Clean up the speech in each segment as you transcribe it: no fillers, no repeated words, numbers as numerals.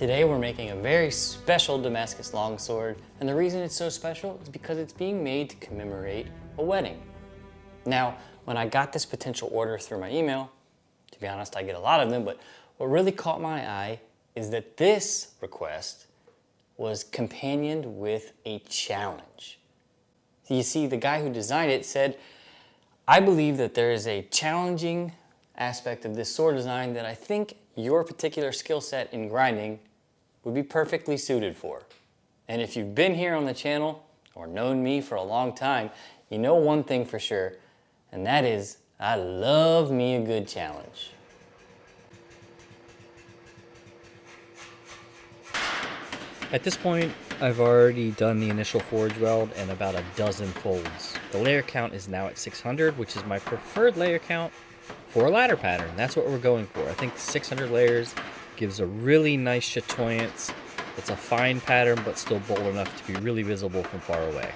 Today we're making a very special Damascus longsword, and the reason it's so special is because it's being made to commemorate a wedding. Now, when I got this potential order through my email, to be honest, I get a lot of them, but what really caught my eye is that this request was companioned with a challenge. You see, the guy who designed it said, "I believe that there is a challenging aspect of this sword design that I think your particular skill set in grinding would be perfectly suited for. And if you've been here on the channel or known me for a long time, you know one thing for sure, and that is I love me a good challenge." At this point, I've already done the initial forge weld and about a dozen folds. The layer count is now at 600, which is my preferred layer count for a ladder pattern. That's what we're going for. I think 600 layers gives a really nice chatoyance. It's a fine pattern, but still bold enough to be really visible from far away.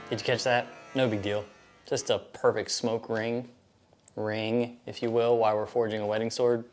Did you catch that? No big deal. Just a perfect smoke ring, if you will, while we're forging a wedding sword.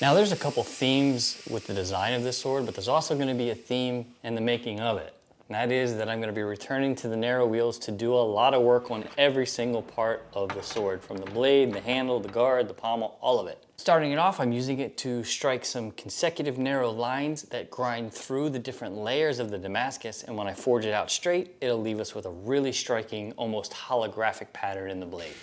Now there's a couple themes with the design of this sword, but there's also going to be a theme in the making of it. And that is that I'm going to be returning to the narrow wheels to do a lot of work on every single part of the sword, from the blade, the handle, the guard, the pommel, all of it. Starting it off, I'm using it to strike some consecutive narrow lines that grind through the different layers of the Damascus, and when I forge it out straight, it'll leave us with a really striking, almost holographic pattern in the blade.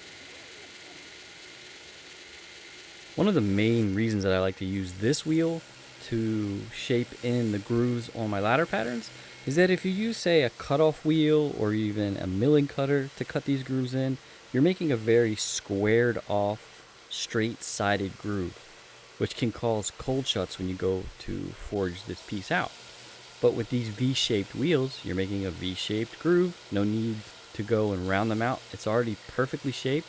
One of the main reasons that I like to use this wheel to shape in the grooves on my ladder patterns is that if you use, say, a cutoff wheel or even a milling cutter to cut these grooves in, you're making a very squared off, straight-sided groove, which can cause cold shuts when you go to forge this piece out. But with these V-shaped wheels, you're making a V-shaped groove. No need to go and round them out. It's already perfectly shaped.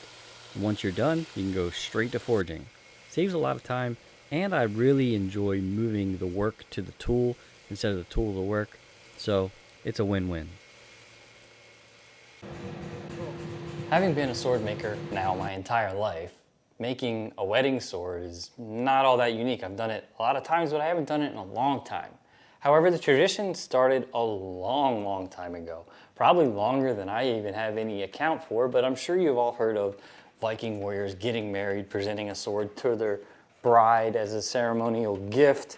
And once you're done, you can go straight to forging. Saves a lot of time, and I really enjoy moving the work to the tool instead of the tool to the work, so it's a win-win. Having been a sword maker now my entire life, making a wedding sword is not all that unique. I've done it a lot of times, but I haven't done it in a long time. However, the tradition started a long time ago, probably longer than I even have any account for, but I'm sure you've all heard of Viking warriors getting married, presenting a sword to their bride as a ceremonial gift,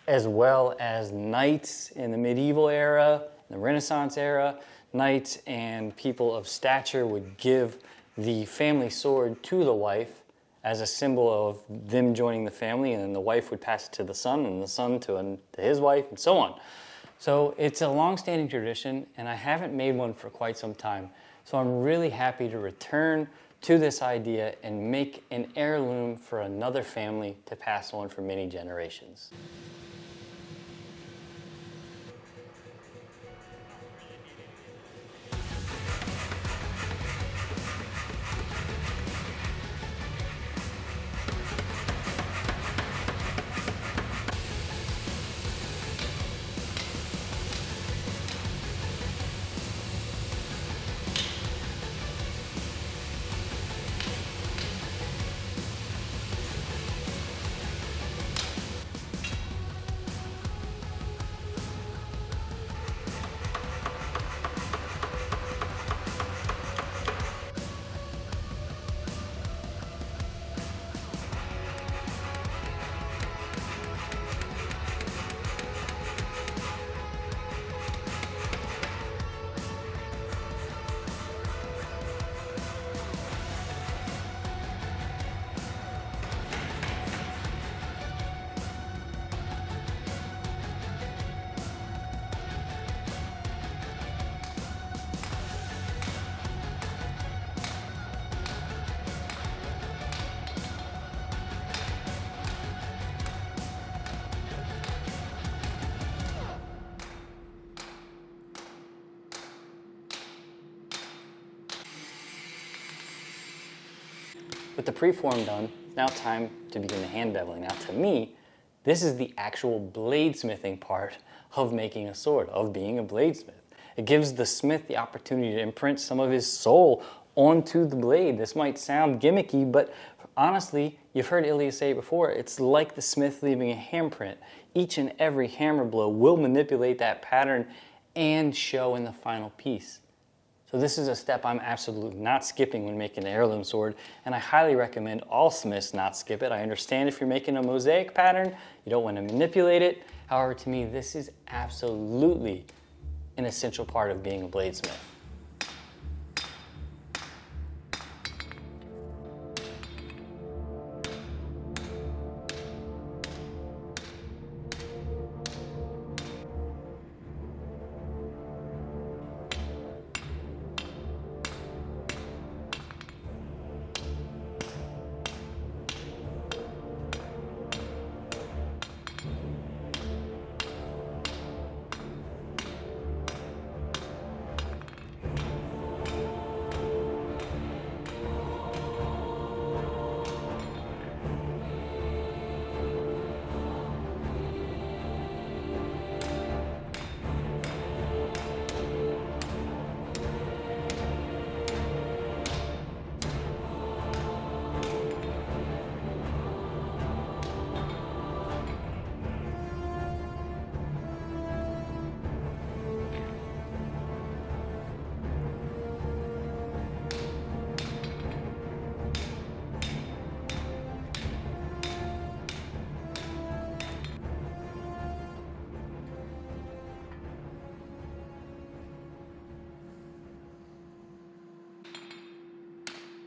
as well as knights in the medieval era, the Renaissance era. Knights and people of stature would give the family sword to the wife as a symbol of them joining the family, and then the wife would pass it to the son, and the son to his wife, and so on. So it's a long-standing tradition, and I haven't made one for quite some time. So I'm really happy to return to this idea and make an heirloom for another family to pass on for many generations. With the preform done, it's now time to begin the hand beveling. Now to me, this is the actual bladesmithing part of making a sword, of being a bladesmith. It gives the smith the opportunity to imprint some of his soul onto the blade. This might sound gimmicky, but honestly, you've heard Ilya say it before, it's like the smith leaving a handprint. Each and every hammer blow will manipulate that pattern and show in the final piece. So this is a step I'm absolutely not skipping when making an heirloom sword, and I highly recommend all smiths not skip it. I understand if you're making a mosaic pattern, you don't want to manipulate it. However, to me, this is absolutely an essential part of being a bladesmith.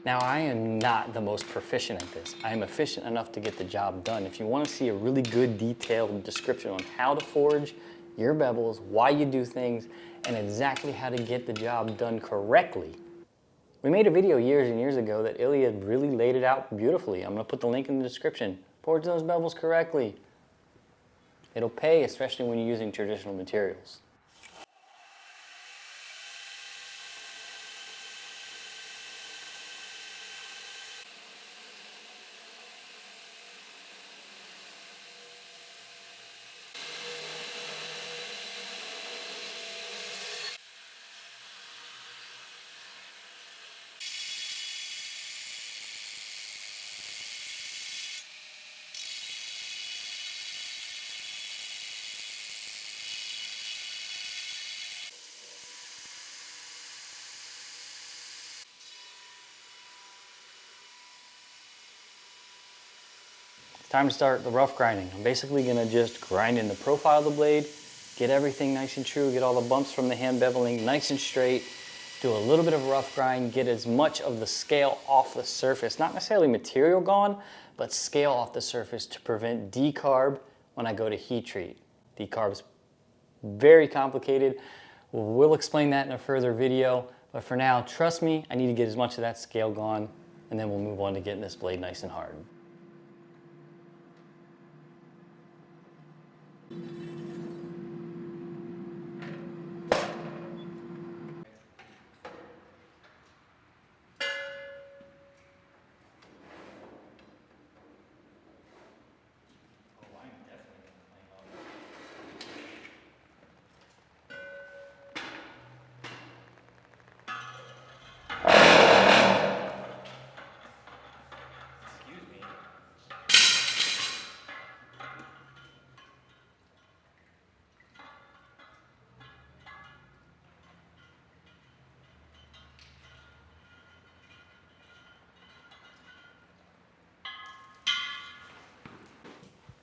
Now, I am not the most proficient at this. I am efficient enough to get the job done. If you want to see a really good detailed description on how to forge your bevels, why you do things, and exactly how to get the job done correctly, we made a video years and years ago that Ilya really laid it out beautifully. I'm going to put the link in the description. Forge those bevels correctly. It'll pay, especially when you're using traditional materials. Time to start the rough grinding. I'm basically gonna just grind in the profile of the blade, get everything nice and true, get all the bumps from the hand beveling nice and straight, do a little bit of rough grind, get as much of the scale off the surface, not necessarily material gone, but scale off the surface to prevent decarb when I go to heat treat. Decarb's very complicated. We'll explain that in a further video, but for now, trust me, I need to get as much of that scale gone, and then we'll move on to getting this blade nice and hard.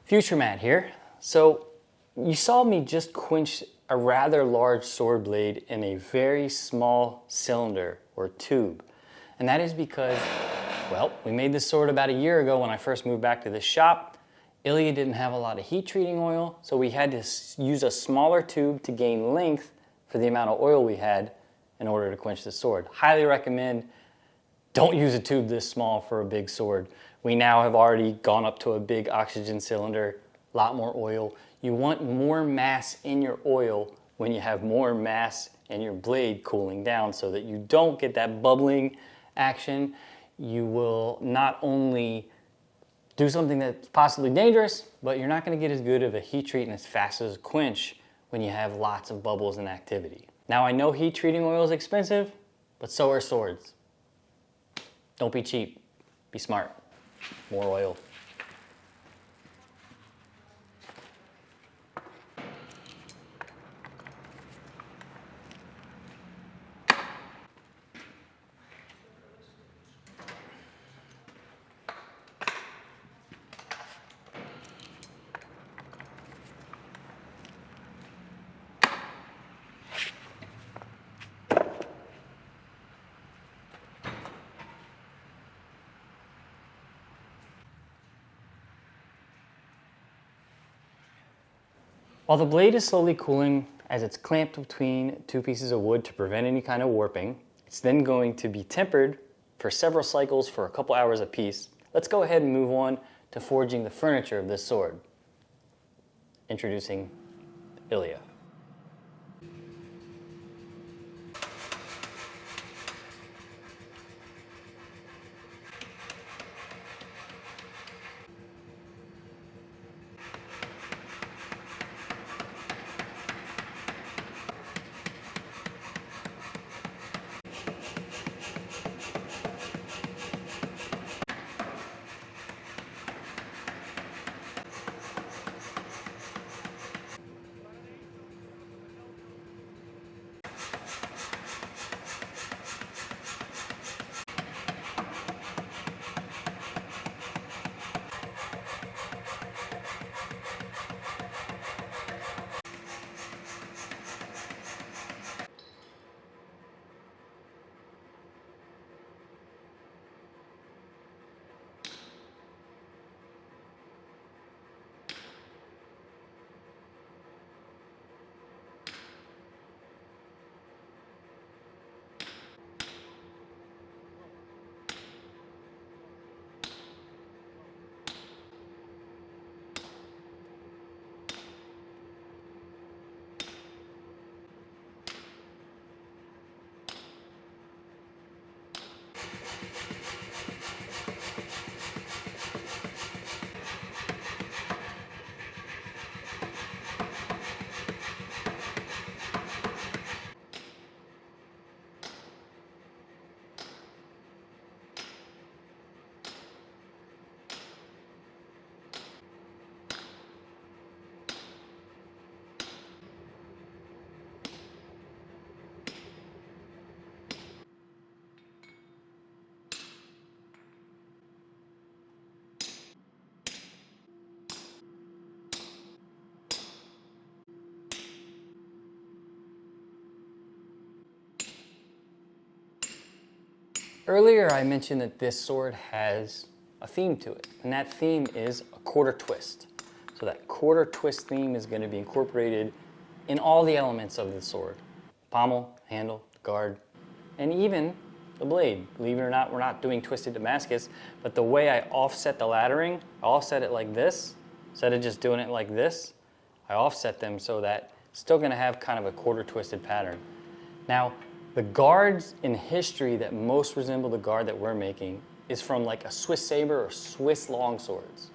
Future Matt here. So you saw me just quench a rather large sword blade in a very small cylinder or tube. And that is because, well, we made this sword about a year ago when I first moved back to this shop. Ilya didn't have a lot of heat treating oil, so we had to use a smaller tube to gain length for the amount of oil we had in order to quench the sword. Highly recommend, don't use a tube this small for a big sword. We now have already gone up to a big oxygen cylinder, a lot more oil. You want more mass in your oil when you have more mass in your blade cooling down so that you don't get that bubbling action. you will not only do something that's possibly dangerous, but you're not going to get as good of a heat treat and as fast as a quench when you have lots of bubbles and activity. Now I know heat treating oil is expensive, but so are swords. Don't be cheap, be smart. More oil. While the blade is slowly cooling as it's clamped between two pieces of wood to prevent any kind of warping, it's then going to be tempered for several cycles for a couple hours apiece. Let's go ahead and move on to forging the furniture of this sword. Introducing Ilya. Earlier I mentioned that this sword has a theme to it, and that theme is a quarter twist. So that quarter twist theme is going to be incorporated in all the elements of the sword. Pommel, handle, guard, and even the blade. Believe it or not, we're not doing twisted Damascus, but the way I offset the laddering, I offset it like this, instead of just doing it like this, I offset them so that it's still going to have kind of a quarter twisted pattern. Now, the guards in history that most resemble the guard that we're making is from like a Swiss saber or Swiss longswords.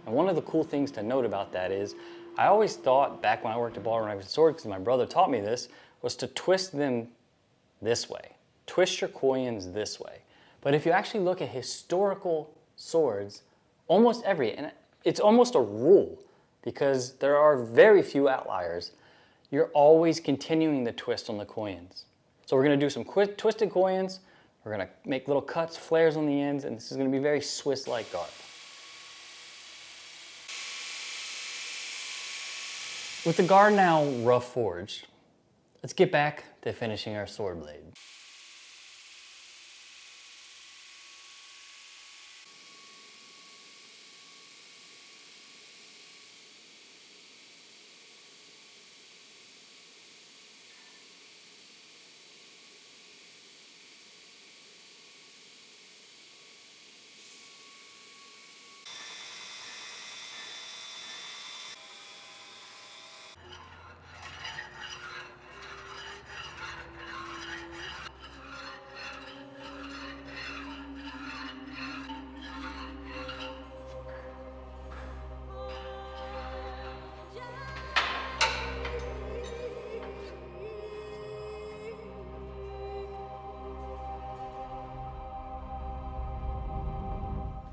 And one of the cool things to note about that is, I always thought back when I worked at Ball Rifle Sword, because my brother taught me this, was to twist them this way. Twist your coins this way. But if you actually look at historical swords, almost and it's almost a rule, because there are very few outliers, you're always continuing the twist on the coins. So we're going to do some twisted coins, we're going to make little cuts, flares on the ends, and this is going to be very Swiss-like guard. With the guard now rough forged, let's get back to finishing our sword blade.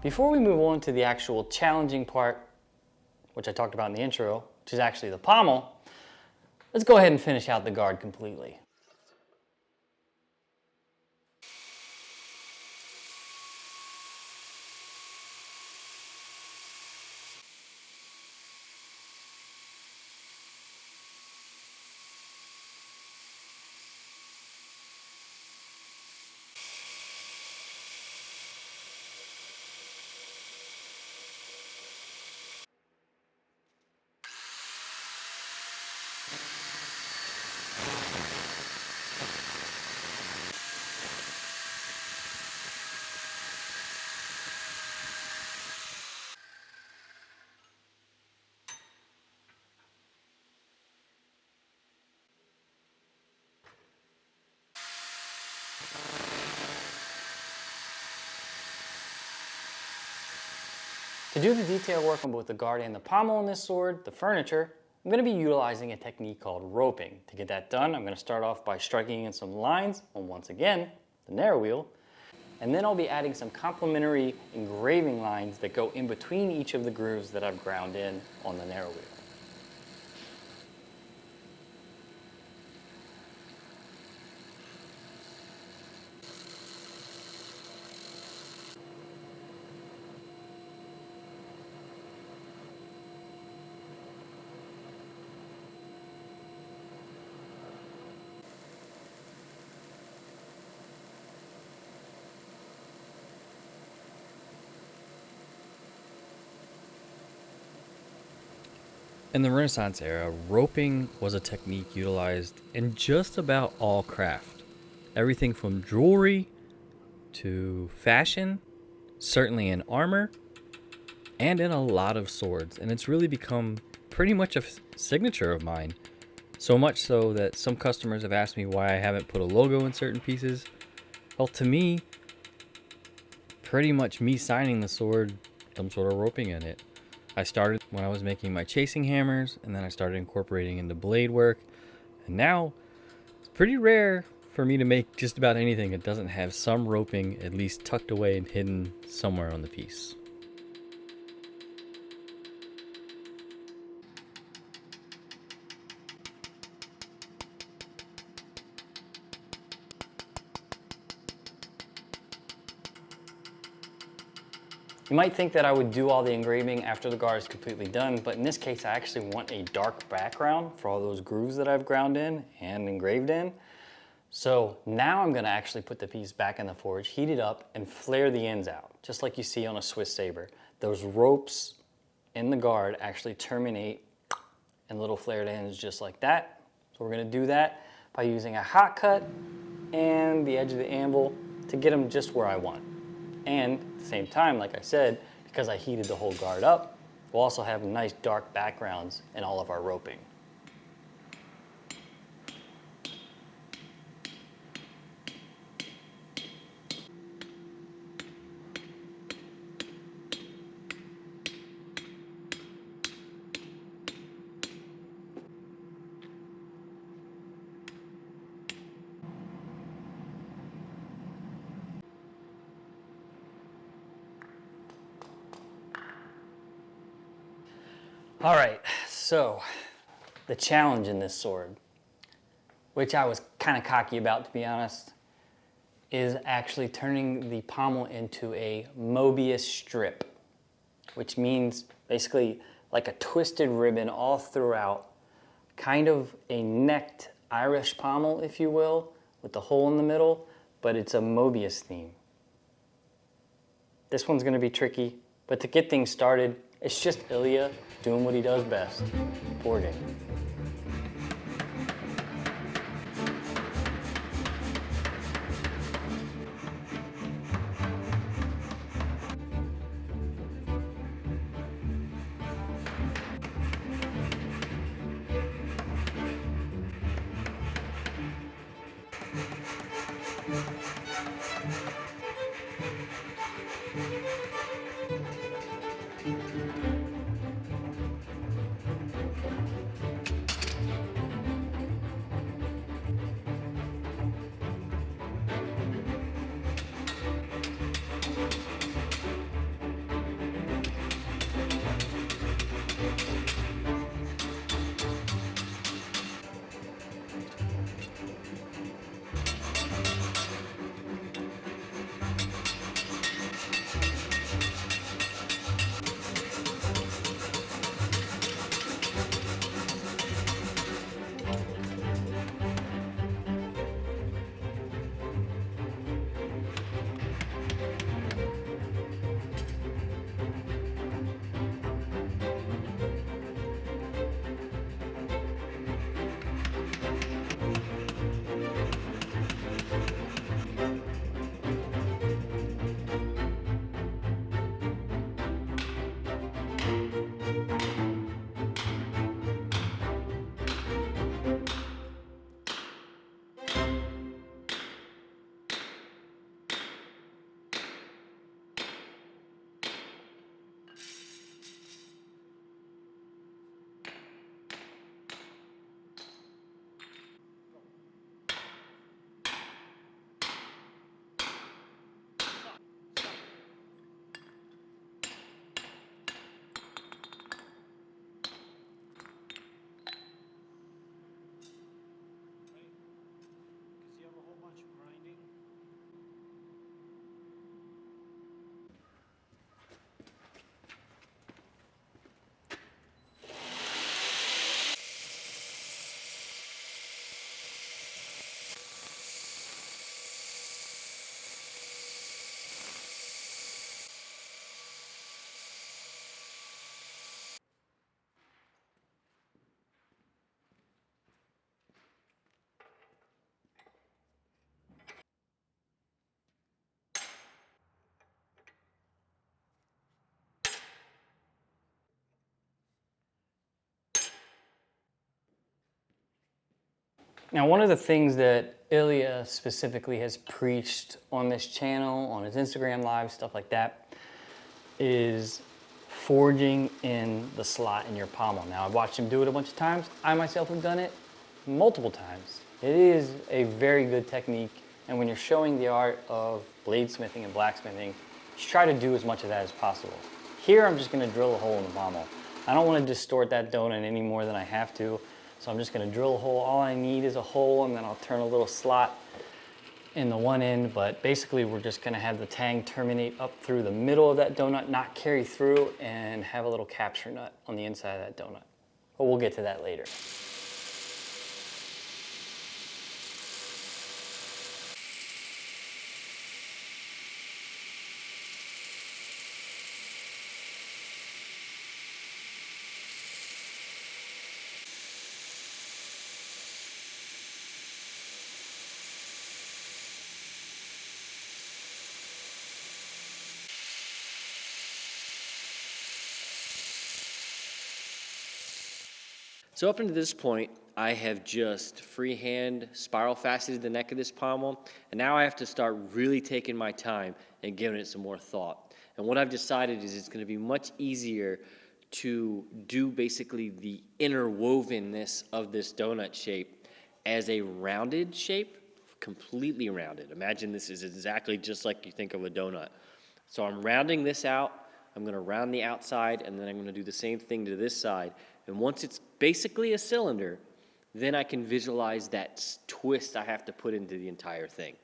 Before we move on to the actual challenging part, which I talked about in the intro, which is actually the pommel, let's go ahead and finish out the guard completely. To do the detail work on both the guard and the pommel on this sword, the furniture, I'm going to be utilizing a technique called roping. To get that done, I'm going to start off by striking in some lines on, once again, the narrow wheel, and then I'll be adding some complementary engraving lines that go in between each of the grooves that I've ground in on the narrow wheel. In the Renaissance era, roping was a technique utilized in just about all craft. Everything from jewelry to fashion, certainly in armor, and in a lot of swords. And it's really become pretty much a signature of mine. So much so that some customers have asked me why I haven't put a logo in certain pieces. Well, to me, pretty much me signing the sword, some sort of roping in it. I started when I was making my chasing hammers, and then I started incorporating into blade work. And now, it's pretty rare for me to make just about anything that doesn't have some roping at least tucked away and hidden somewhere on the piece. You might think that I would do all the engraving after the guard is completely done, but in this case I actually want a dark background for all those grooves that I've ground in and engraved in. So now I'm going to actually put the piece back in the forge, heat it up, and flare the ends out, just like you see on a Swiss saber. Those ropes in the guard actually terminate in little flared ends just like that. So we're going to do that by using a hot cut and the edge of the anvil to get them just where I want. And at the same time, like I said, because I heated the whole guard up, we'll also have nice dark backgrounds in all of our roping. All right, so the challenge in this sword, which I was kind of cocky about, to be honest, is actually turning the pommel into a Mobius strip, which means basically like a twisted ribbon all throughout, kind of a necked Irish pommel, if you will, with the hole in the middle, but it's a Mobius theme. This one's going to be tricky, but to get things started, it's just Ilya doing what he does best, forging. Now, one of the things that Ilya specifically has preached on this channel, on his Instagram live, stuff like that, is forging in the slot in your pommel. Now, I've watched him do it a bunch of times. I myself have done it multiple times. It is a very good technique, and when you're showing the art of bladesmithing and blacksmithing, you try to do as much of that as possible. Here, I'm just gonna drill a hole in the pommel. I don't wanna distort that donut any more than I have to, so I'm just gonna drill a hole. All I need is a hole, and then I'll turn a little slot in the one end, but basically we're just gonna have the tang terminate up through the middle of that donut, not carry through, and have a little capture nut on the inside of that donut. But we'll get to that later. So up until this point, I have just freehand spiral faceted the neck of this pommel, and now I have to start really taking my time and giving it some more thought. And what I've decided is it's going to be much easier to do basically the interwovenness of this donut shape as a rounded shape, completely rounded. Imagine this is exactly just like you think of a donut. So I'm rounding this out, I'm going to round the outside, and then I'm going to do the same thing to this side. And once it's basically a cylinder, then I can visualize that twist I have to put into the entire thing.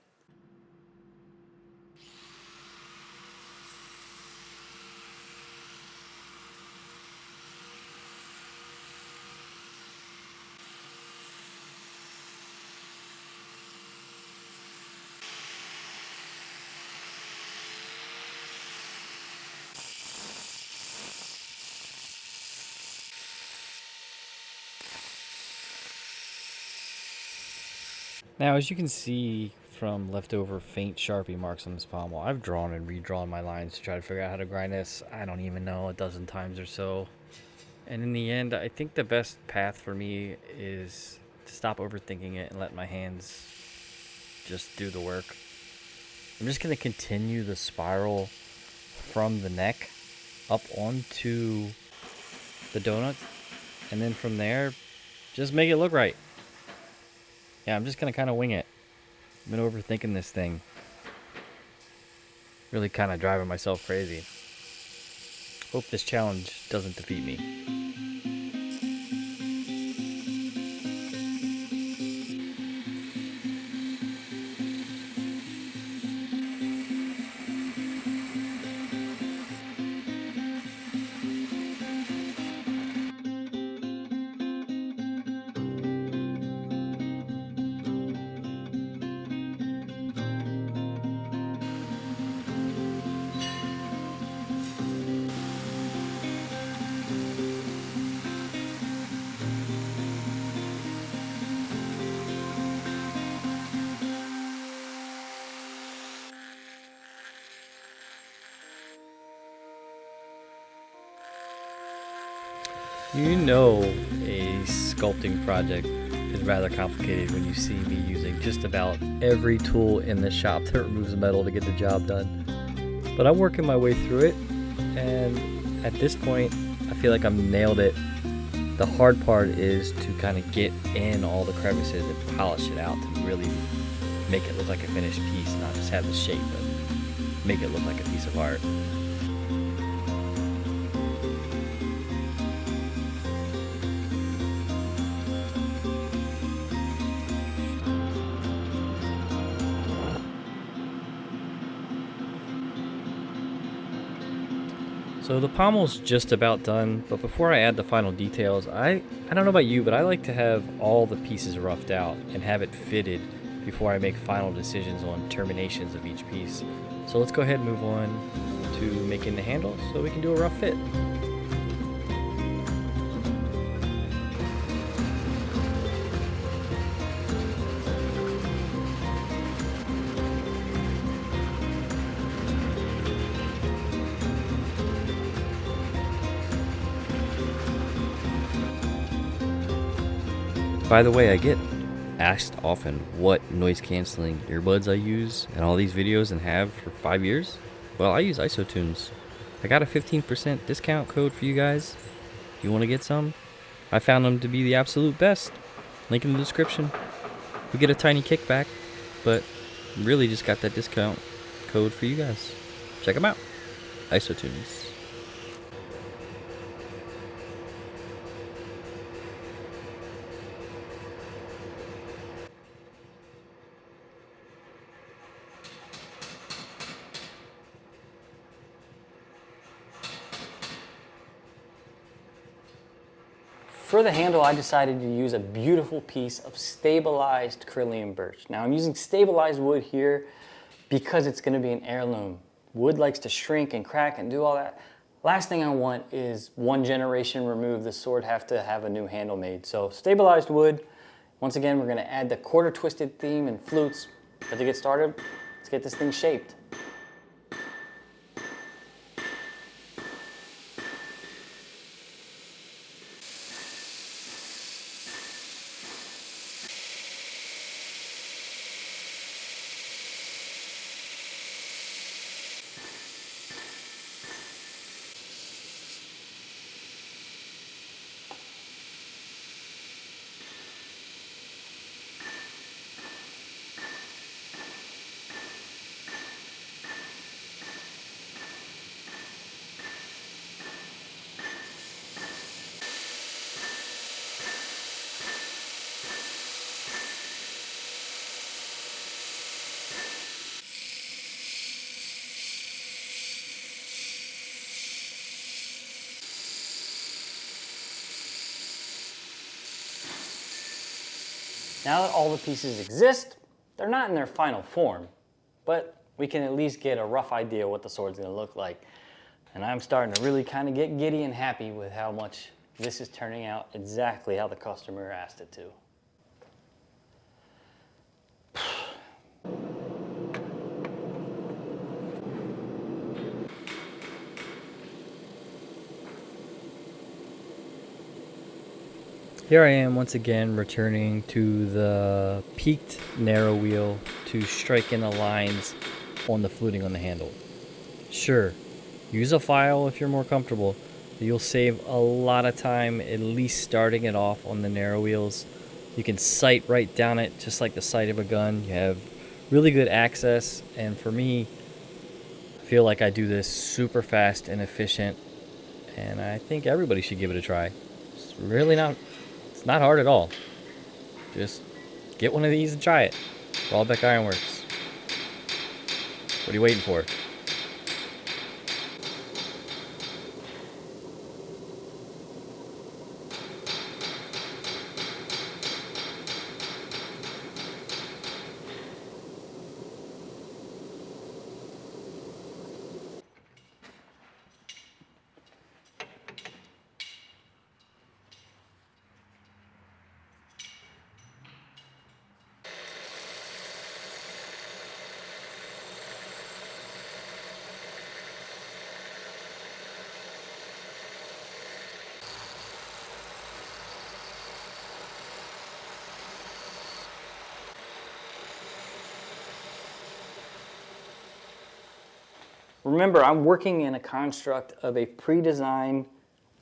Now, as you can see from leftover faint Sharpie marks on this pommel, I've drawn and redrawn my lines to try to figure out how to grind this. I don't even know, a dozen times or so. And in the end, I think the best path for me is to stop overthinking it and let my hands just do the work. I'm just going to continue the spiral from the neck up onto the donut, and then from there, just make it look right. Yeah, I'm just going to kind of wing it. I've been overthinking this thing. Really kind of driving myself crazy. Hope this challenge doesn't defeat me. You know a sculpting project is rather complicated when you see me using just about every tool in the shop that removes metal to get the job done. But I'm working my way through it, and at this point, I feel like I've nailed it. The hard part is to kind of get in all the crevices and polish it out to really make it look like a finished piece, not just have the shape, but make it look like a piece of art. So the pommel's just about done, but before I add the final details, I don't know about you, but I like to have all the pieces roughed out and have it fitted before I make final decisions on terminations of each piece. So let's go ahead and move on to making the handle so we can do a rough fit. By the way, I get asked often what noise canceling earbuds I use in all these videos and have for 5 years. Well, I use IsoTunes. I got a 15% discount code for you guys. If you want to get some, I found them to be the absolute best. Link in the description. We get a tiny kickback, but really just got that discount code for you guys. Check them out. IsoTunes. For the handle, I decided to use a beautiful piece of stabilized Carillion birch. Now I'm using stabilized wood here because it's going to be an heirloom. Wood likes to shrink and crack and do all that. Last thing I want is one generation removed, the sword have to have a new handle made. So stabilized wood. Once again, we're going to add the quarter twisted theme and flutes. But to get started, let's get this thing shaped. Now that all the pieces exist, they're not in their final form, but we can at least get a rough idea what the sword's gonna look like. And I'm starting to really kind of get giddy and happy with how much this is turning out exactly how the customer asked it to. Here I am once again returning to the peaked narrow wheel to strike in the lines on the fluting on the handle. Sure, use a file if you're more comfortable, but you'll save a lot of time at least starting it off on the narrow wheels. You can sight right down it just like the sight of a gun. You have really good access, and for me, I feel like I do this super fast and efficient, and I think everybody should give it a try. It's really not hard at all. Just get one of these and try it. Ballbeck Ironworks. What are you waiting for? Remember, I'm working in a construct of a pre-designed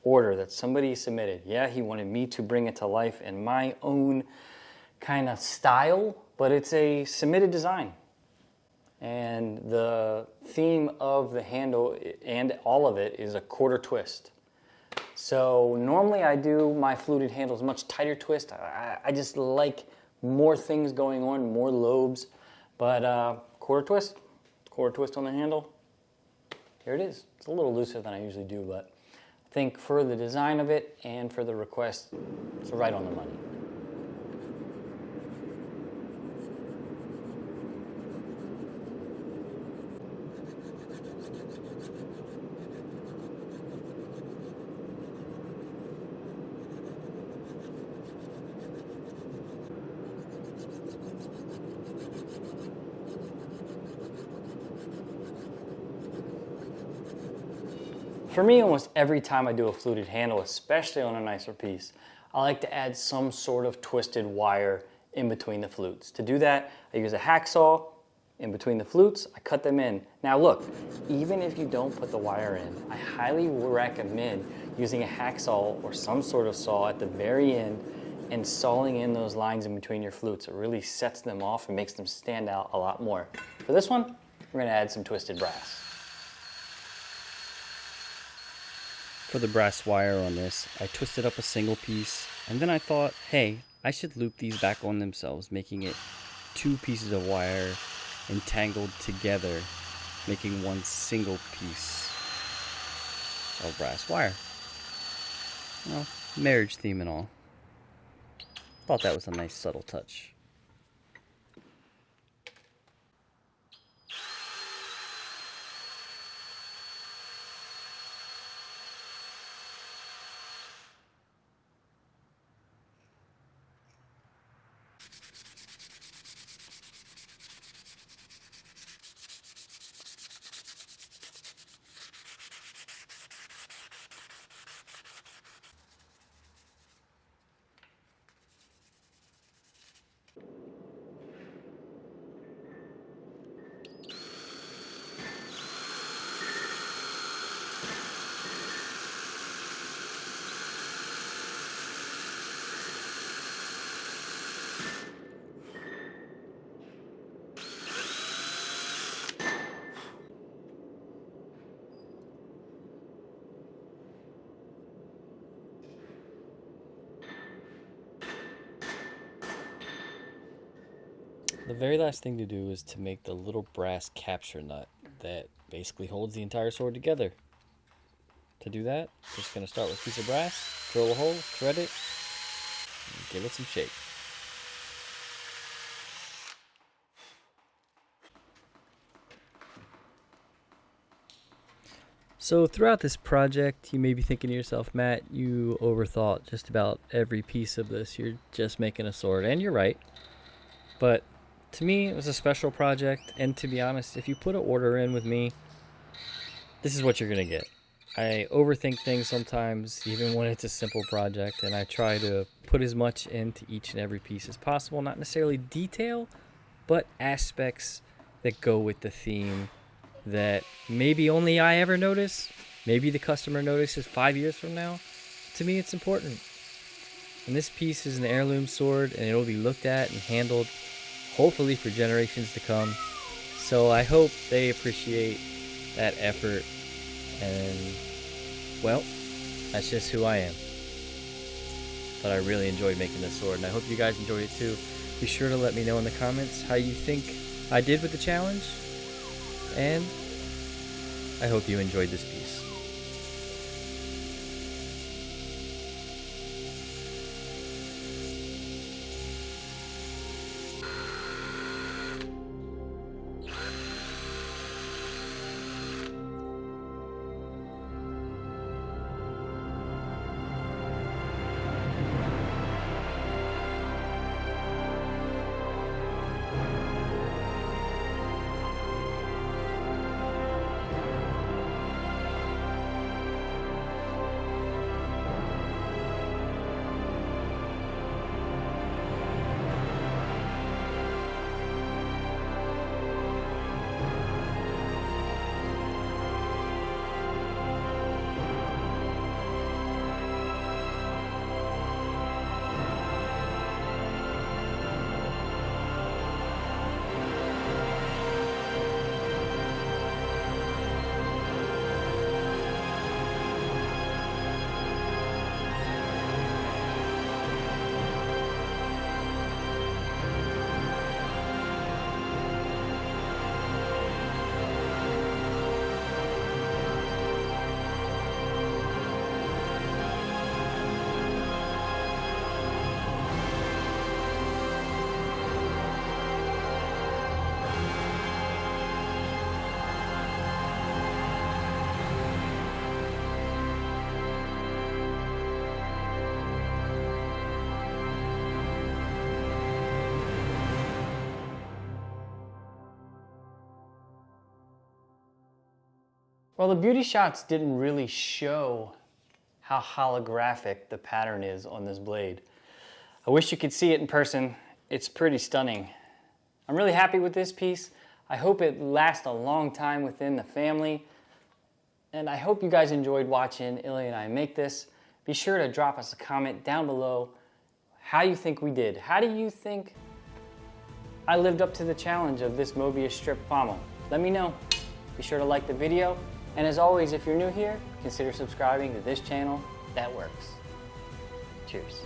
order that somebody submitted. Yeah, he wanted me to bring it to life in my own kind of style, but it's a submitted design. And the theme of the handle and all of it is a quarter twist. So normally I do my fluted handles much tighter twist. I just like more things going on, more lobes. But quarter twist on the handle. Here it is. It's a little looser than I usually do, but I think for the design of it and for the request, it's right on the money. For me, almost every time I do a fluted handle, especially on a nicer piece, I like to add some sort of twisted wire in between the flutes. To do that, I use a hacksaw in between the flutes, I cut them in. Now look, even if you don't put the wire in, I highly recommend using a hacksaw or some sort of saw at the very end and sawing in those lines in between your flutes. It really sets them off and makes them stand out a lot more. For this one, we're gonna add some twisted brass. For the brass wire on this, I twisted up a single piece, and then I thought, hey, I should loop these back on themselves, making it 2 pieces of wire entangled together, making one single piece of brass wire. Well, marriage theme and all. Thought that was a nice subtle touch. The very last thing to do is to make the little brass capture nut that basically holds the entire sword together. To do that, just going to start with a piece of brass, drill a hole, thread it, and give it some shape. So throughout this project, you may be thinking to yourself, Matt, you overthought just about every piece of this. You're just making a sword, and you're right. But to me, it was a special project, and to be honest, if you put an order in with me, this is what you're going to get. I overthink things sometimes, even when it's a simple project, and I try to put as much into each and every piece as possible. Not necessarily detail, but aspects that go with the theme that maybe only I ever notice, maybe the customer notices 5 years from now. To me, it's important. And this piece is an heirloom sword, and it'll be looked at and handled hopefully for generations to come. So I hope they appreciate that effort, and well, that's just who I am. But I really enjoyed making this sword, and I hope you guys enjoyed it too. Be sure to let me know in the comments how you think I did with the challenge, and I hope you enjoyed this piece. Well, the beauty shots didn't really show how holographic the pattern is on this blade. I wish you could see it in person. It's pretty stunning. I'm really happy with this piece. I hope it lasts a long time within the family. And I hope you guys enjoyed watching Ilya and I make this. Be sure to drop us a comment down below how you think we did. How do you think I lived up to the challenge of this Mobius strip pommel? Let me know. Be sure to like the video. And as always, if you're new here, consider subscribing to this channel. That works. Cheers.